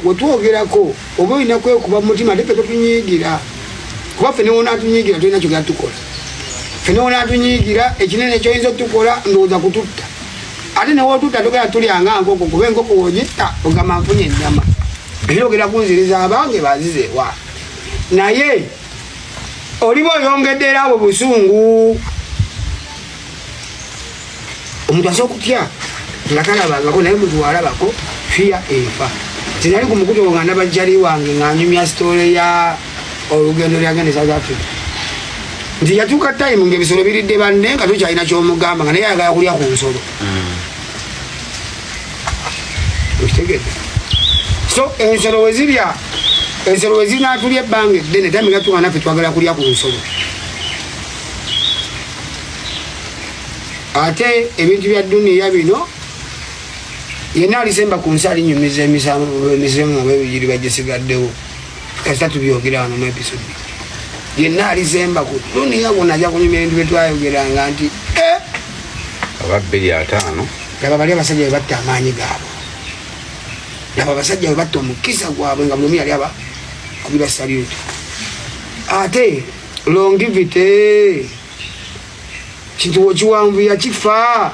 wetwogerako oba olina kwekuba mu mutima ate totunyiigira kuba ffene wona atunyiigira tolina kyogera tukola ffene wona atunyiigira ekinene kyoyinza otukola ndowooza kututta ate newotutta togera tulyanga nkoko kuba enkoko wogitta ogamba nfunye ennyama era ogera kunziriza abange bazizeewa naye oliba oyongedde era abo busungu omuntu asobola okutya nga talabangako naye muntu walabako fiya efa tinali ku mukutu nga nabajjali wange nga nyumya sitole ya olugendo lyagende South Africa nti yatuuka time ngaebisolo biridde banne nga tokyalina kyomugamba nga naye ayagala kulya ku nsolo okitegedde so ensolo wezirya ensolo wezinatulya ebbanga eddene tamiga tuga naffe twagala kulya ku nsolo ate ebintu bya duniya bino yenna alisemba ku nsi alinyumiza emisemo ebigiri bagisigaddewo kasita tubyogera wano mu episode yenna alisemba ku duniya gonna ajja kunyumya ebintu byetwayogeranga nti aba 2-5 laba bali abasajja bwe batta amaanyi gaabo laba abasajja bwe batta omukisa gwabwe nga buli omu yali aba kubira saluti ate longivity kintu wokiwanvuya kifa